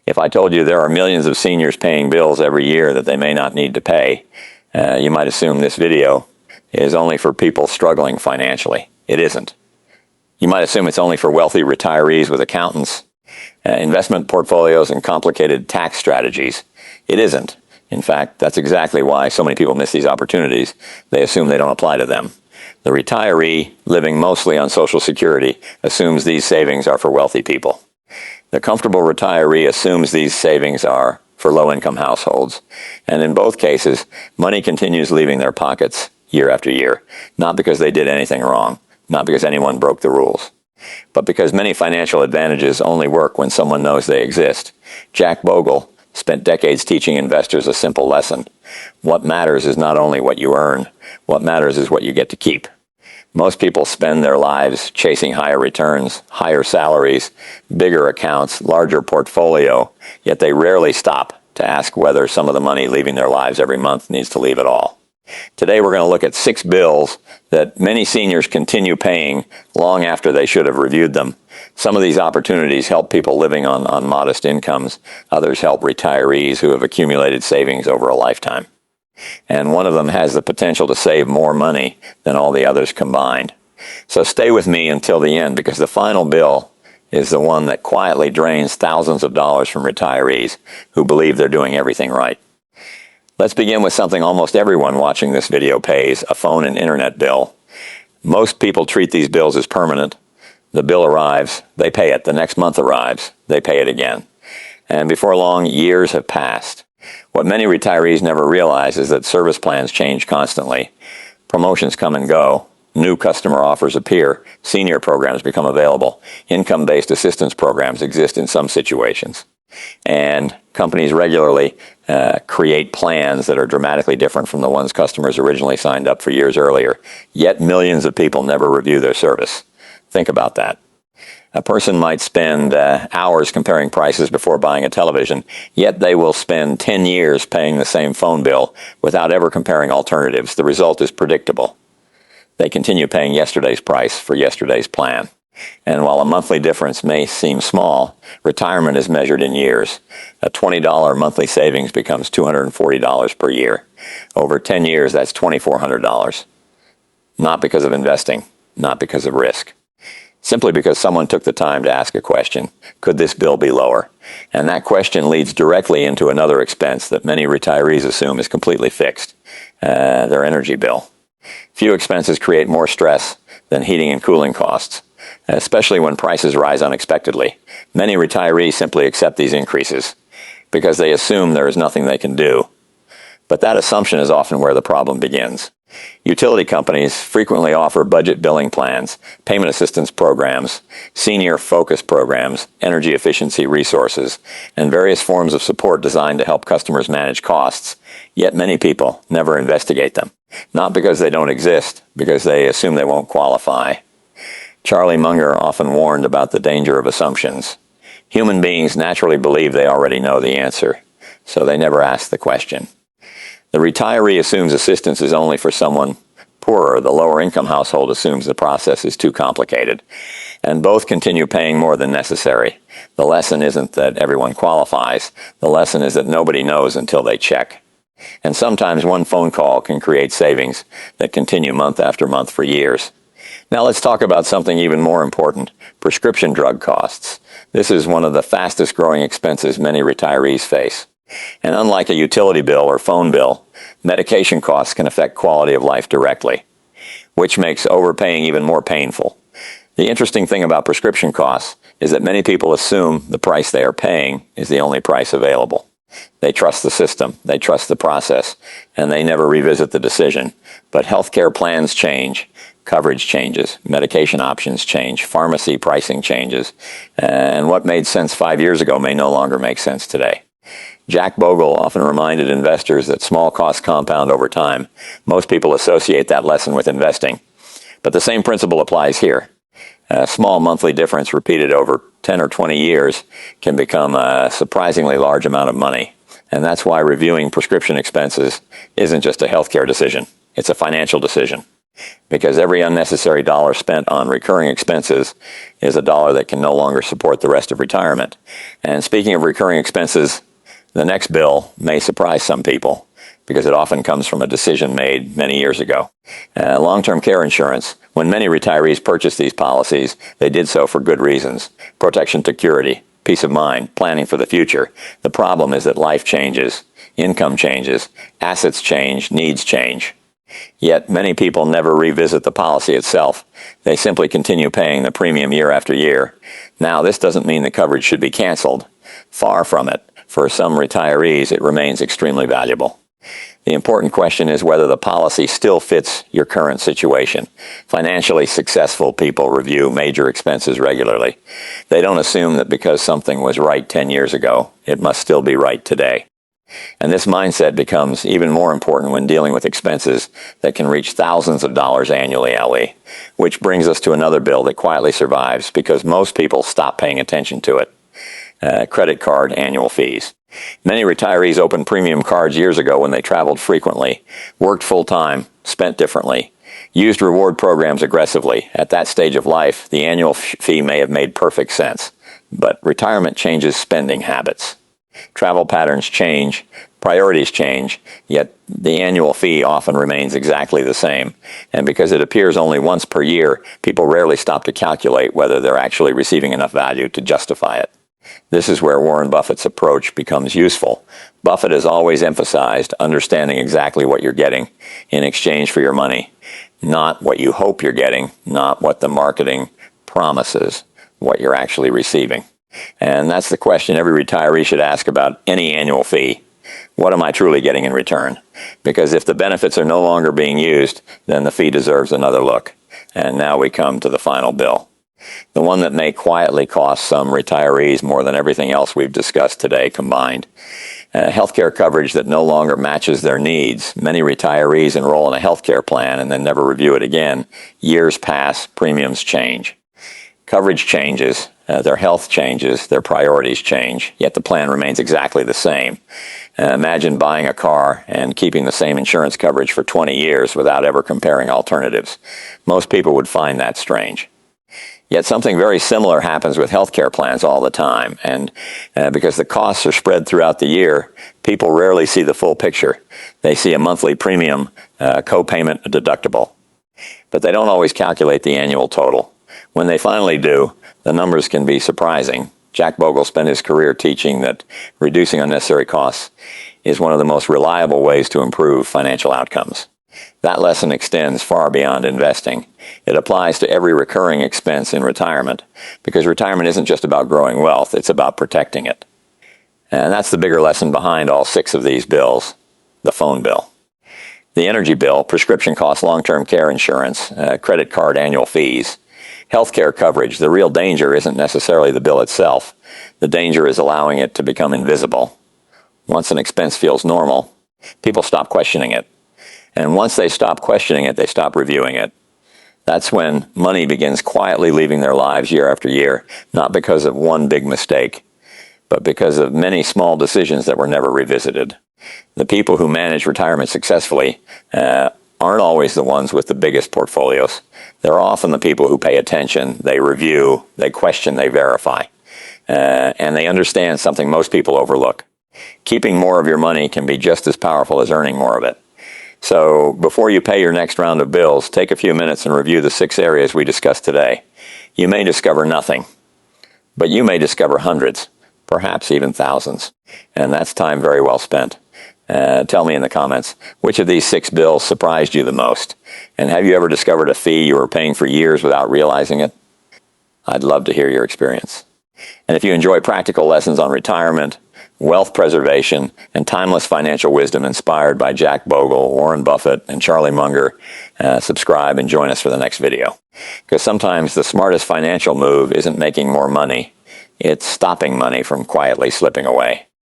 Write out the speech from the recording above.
If I told you there are millions of seniors paying bills every year that they may not need to pay, you might assume this video is only for people struggling financially. It isn't. You might assume it's only for wealthy retirees with accountants, investment portfolios, and complicated tax strategies. It isn't. In fact, that's exactly why so many people miss these opportunities. They assume they don't apply to them. The retiree living mostly on Social Security assumes these savings are for wealthy people. The comfortable retiree assumes these savings are for low-income households. And in both cases, money continues leaving their pockets year after year, not because they did anything wrong, not because anyone broke the rules, but because many financial advantages only work when someone knows they exist. Jack Bogle spent decades teaching investors a simple lesson. What matters is not only what you earn, what matters is what you get to keep. Most people spend their lives chasing higher returns, higher salaries, bigger accounts, larger portfolio, yet they rarely stop to ask whether some of the money leaving their lives every month needs to leave at all. Today we're going to look at 6 bills that many seniors continue paying long after they should have reviewed them. Some of these opportunities help people living on modest incomes. Others help retirees who have accumulated savings over a lifetime. And one of them has the potential to save more money than all the others combined. So stay with me until the end, because the final bill is the one that quietly drains thousands of dollars from retirees who believe they're doing everything right. Let's begin with something almost everyone watching this video pays: a phone and internet bill. Most people treat these bills as permanent. The bill arrives, they pay it. The next month arrives, they pay it again. And before long, years have passed. What many retirees never realize is that service plans change constantly. Promotions come and go. New customer offers appear. Senior programs become available. Income-based assistance programs exist in some situations. And companies regularly create plans that are dramatically different from the ones customers originally signed up for years earlier. Yet millions of people never review their service. Think about that. A person might spend hours comparing prices before buying a television, yet they will spend 10 years paying the same phone bill without ever comparing alternatives. The result is predictable. They continue paying yesterday's price for yesterday's plan. And while a monthly difference may seem small, retirement is measured in years. A $20 monthly savings becomes $240 per year. Over 10 years, that's $2,400. Not because of investing, not because of risk. Simply because someone took the time to ask a question: could this bill be lower? And that question leads directly into another expense that many retirees assume is completely fixed: their energy bill. Few expenses create more stress than heating and cooling costs, especially when prices rise unexpectedly. Many retirees simply accept these increases because they assume there is nothing they can do. But that assumption is often where the problem begins. Utility companies frequently offer budget billing plans, payment assistance programs, senior focus programs, energy efficiency resources, and various forms of support designed to help customers manage costs. Yet many people never investigate them. Not because they don't exist, because they assume they won't qualify. Charlie Munger often warned about the danger of assumptions. Human beings naturally believe they already know the answer, so they never ask the question. The retiree assumes assistance is only for someone poorer. The lower-income household assumes the process is too complicated. And both continue paying more than necessary. The lesson isn't that everyone qualifies. The lesson is that nobody knows until they check. And sometimes one phone call can create savings that continue month after month for years. Now let's talk about something even more important: prescription drug costs. This is one of the fastest growing expenses many retirees face. And unlike a utility bill or phone bill, medication costs can affect quality of life directly, which makes overpaying even more painful. The interesting thing about prescription costs is that many people assume the price they are paying is the only price available. They trust the system, they trust the process, and they never revisit the decision. But healthcare plans change, coverage changes, medication options change, pharmacy pricing changes, and what made sense 5 years ago may no longer make sense today. Jack Bogle often reminded investors that small costs compound over time. Most people associate that lesson with investing. But the same principle applies here. A small monthly difference repeated over 10 or 20 years can become a surprisingly large amount of money. And that's why reviewing prescription expenses isn't just a healthcare decision. It's a financial decision. because every unnecessary dollar spent on recurring expenses is a dollar that can no longer support the rest of retirement. And speaking of recurring expenses, the next bill may surprise some people because it often comes from a decision made many years ago. Long-term care insurance. When many retirees purchased these policies, they did so for good reasons. Protection, security, peace of mind, planning for the future. The problem is that life changes, income changes, assets change, needs change. Yet many people never revisit the policy itself. They simply continue paying the premium year after year. Now, this doesn't mean the coverage should be canceled. Far from it. For some retirees, it remains extremely valuable. The important question is whether the policy still fits your current situation. Financially successful people review major expenses regularly. They don't assume that because something was right 10 years ago, it must still be right today. And this mindset becomes even more important when dealing with expenses that can reach thousands of dollars annually, Ali. Which brings us to another bill that quietly survives because most people stop paying attention to it. Credit card annual fees. Many retirees opened premium cards years ago when they traveled frequently, worked full-time, spent differently, used reward programs aggressively. At that stage of life, the annual fee may have made perfect sense, but retirement changes spending habits. Travel patterns change, priorities change, yet the annual fee often remains exactly the same. And because it appears only once per year, people rarely stop to calculate whether they're actually receiving enough value to justify it. This is where Warren Buffett's approach becomes useful. Buffett has always emphasized understanding exactly what you're getting in exchange for your money, not what you hope you're getting, not what the marketing promises, what you're actually receiving. And that's the question every retiree should ask about any annual fee. What am I truly getting in return? Because if the benefits are no longer being used, then the fee deserves another look. And now we come to the final bill. The one that may quietly cost some retirees more than everything else we've discussed today combined. Healthcare coverage that no longer matches their needs. Many retirees enroll in a healthcare plan and then never review it again. Years pass, premiums change. Coverage changes, their health changes, their priorities change, yet the plan remains exactly the same. Imagine buying a car and keeping the same insurance coverage for 20 years without ever comparing alternatives. Most people would find that strange. Yet something very similar happens with healthcare plans all the time, and because the costs are spread throughout the year, people rarely see the full picture. They see a monthly premium, co-payment, a deductible, but they don't always calculate the annual total. When they finally do, the numbers can be surprising. Jack Bogle spent his career teaching that reducing unnecessary costs is one of the most reliable ways to improve financial outcomes. That lesson extends far beyond investing. It applies to every recurring expense in retirement, because retirement isn't just about growing wealth, it's about protecting it. And that's the bigger lesson behind all 6 of these bills. The phone bill, the energy bill, prescription costs, long-term care insurance, credit card annual fees, healthcare coverage. The real danger isn't necessarily the bill itself. The danger is allowing it to become invisible. Once an expense feels normal, people stop questioning it. And once they stop questioning it, they stop reviewing it. That's when money begins quietly leaving their lives year after year, not because of one big mistake, but because of many small decisions that were never revisited. The people who manage retirement successfully aren't always the ones with the biggest portfolios. They're often the people who pay attention, they review, they question, they verify, and they understand something most people overlook. Keeping more of your money can be just as powerful as earning more of it. So before you pay your next round of bills, take a few minutes and review the 6 areas we discussed today. You may discover nothing, but you may discover hundreds, perhaps even thousands. And that's time very well spent. Tell me in the comments, which of these 6 bills surprised you the most? And have you ever discovered a fee you were paying for years without realizing it? I'd love to hear your experience. And if you enjoy practical lessons on retirement, wealth preservation, and timeless financial wisdom inspired by Jack Bogle, Warren Buffett, and Charlie Munger, subscribe and join us for the next video. Because sometimes the smartest financial move isn't making more money, it's stopping money from quietly slipping away.